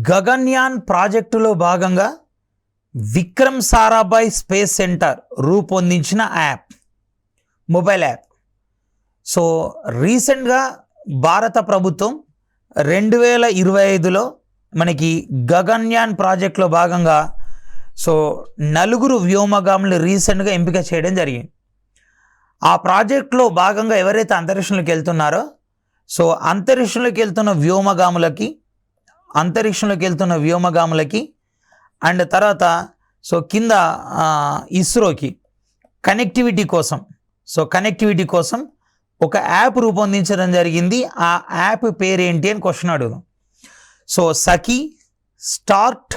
గగన్యాన్ ప్రాజెక్టులో భాగంగా Vikram Sarabhai space centre రూపొందించిన యాప్, మొబైల్ యాప్. సో రీసెంట్గా భారత ప్రభుత్వం 2025లో మనకి గగన్యాన్ ప్రాజెక్టులో భాగంగా సో 4 వ్యోమగాములు రీసెంట్గా ఎంపిక చేయడం జరిగింది. ఆ ప్రాజెక్టులో భాగంగా ఎవరైతే అంతరిక్షంలోకి వెళ్తున్నారో సో అంతరిక్షంలోకి వెళ్తున్న వ్యోమగాములకి అండ్ తర్వాత సో కింద ఇస్రోకి కనెక్టివిటీ కోసం ఒక యాప్ రూపొందించడం జరిగింది. ఆ యాప్ పేరు ఏంటి అని క్వశ్చన్ అడుగుదాం. సో సఖీ, స్టార్ట్,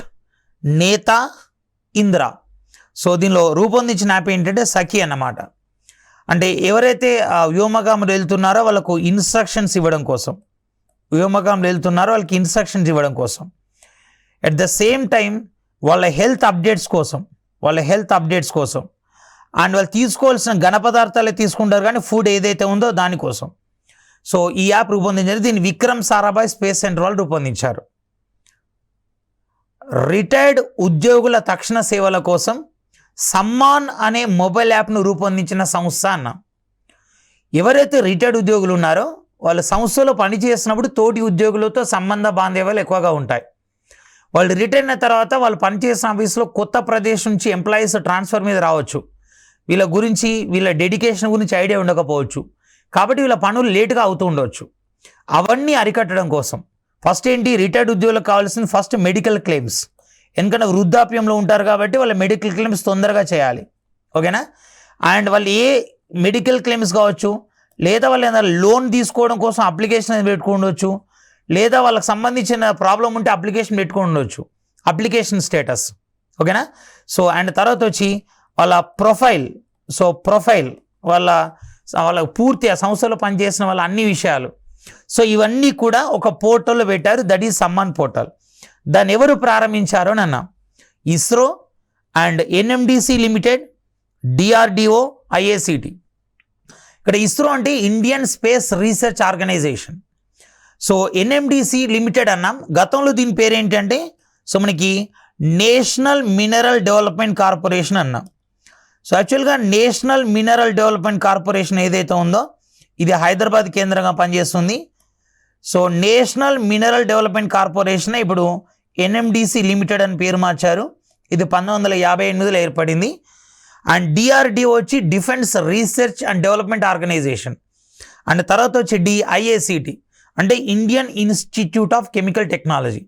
నేత, ఇంద్ర. సో దీనిలో రూపొందించిన యాప్ ఏంటంటే సఖీ అన్నమాట. అంటే ఎవరైతే వ్యోమగాములు వెళ్తున్నారో వాళ్ళకు ఇన్స్ట్రక్షన్స్ ఇవ్వడం కోసం, అట్ ద సేమ్ టైం వాళ్ళ హెల్త్ అప్డేట్స్ కోసం అండ్ వాళ్ళు తీసుకోవాల్సిన ఘన పదార్థాలే తీసుకుంటారు కానీ ఫుడ్ ఏదైతే ఉందో దానికోసం. సో ఈ యాప్ రూపొందించారు. దీన్ని విక్రమ్ సారాభాయ్ స్పేస్ సెంటర్ వాళ్ళు రూపొందించారు. రిటైర్డ్ ఉద్యోగుల తక్షణ సేవల కోసం సమ్మాన్ అనే మొబైల్ యాప్ను రూపొందించిన సంస్థ అన్న. ఎవరైతే రిటైర్డ్ ఉద్యోగులు ఉన్నారో వాళ్ళ సంస్థలో పనిచేసినప్పుడు తోటి ఉద్యోగులతో సంబంధ బాంధవ్యాలు ఎక్కువగా ఉంటాయి. వాళ్ళు రిటైర్ అయిన తర్వాత వాళ్ళు పనిచేసిన ఆఫీస్లో కొత్త ప్రదేశం నుంచి ఎంప్లాయీస్ ట్రాన్స్ఫర్ మీద రావచ్చు. వీళ్ళ గురించి, వీళ్ళ డెడికేషన్ గురించి ఐడియా ఉండకపోవచ్చు. కాబట్టి వీళ్ళ పనులు లేటుగా అవుతూ ఉండవచ్చు. అవన్నీ అరికట్టడం కోసం ఫస్ట్ ఏంటి, రిటైర్డ్ ఉద్యోగులకు కావాల్సిన ఫస్ట్ మెడికల్ క్లెయిమ్స్. ఎందుకంటే వృద్ధాప్యంలో ఉంటారు కాబట్టి వాళ్ళ మెడికల్ క్లెయిమ్స్ తొందరగా చేయాలి. ఓకేనా? అండ్ వాళ్ళు ఏ మెడికల్ క్లెయిమ్స్ కావచ్చు, లేదా వాళ్ళు ఏదైనా లోన్ తీసుకోవడం కోసం అప్లికేషన్ పెట్టుకోవచ్చు, లేదా వాళ్ళకి సంబంధించిన ప్రాబ్లం ఉంటే అప్లికేషన్ పెట్టుకోవచ్చు, అప్లికేషన్ స్టేటస్. ఓకేనా? సో అండ్ తర్వాత వచ్చి వాళ్ళ ప్రొఫైల్ వాళ్ళ పూర్తి ఆ సంస్థలో పనిచేసిన వాళ్ళ అన్ని విషయాలు. సో ఇవన్నీ కూడా ఒక పోర్టల్లో పెట్టారు, దట్ ఈజ్ సమ్మాన్ పోర్టల్. దాన్ని ఎవరు ప్రారంభించారో నన్న ISRO and NMDC limited, DRDO, IACT. ఇక్కడ ఇస్రో అంటే Indian space research organisation. So NMDC limited అన్నాం. గతంలో దీని పేరు ఏంటంటే సో మనకి నేషనల్ మినరల్ డెవలప్మెంట్ కార్పొరేషన్ అన్నాం. సో యాక్చువల్గా నేషనల్ మినరల్ డెవలప్మెంట్ కార్పొరేషన్ ఏదైతే ఉందో ఇది హైదరాబాద్ కేంద్రంగా పనిచేస్తుంది. So national mineral development corporation ఇప్పుడు ఎన్ఎండిసి లిమిటెడ్ అని పేరు మార్చారు. ఇది 1958లో ఏర్పడింది. అండ్ డిఆర్డిఓ వచ్చి defence research and development organisation. And తర్వాత వచ్చి ఐఏసిటి అంటే Indian institute of chemical technology.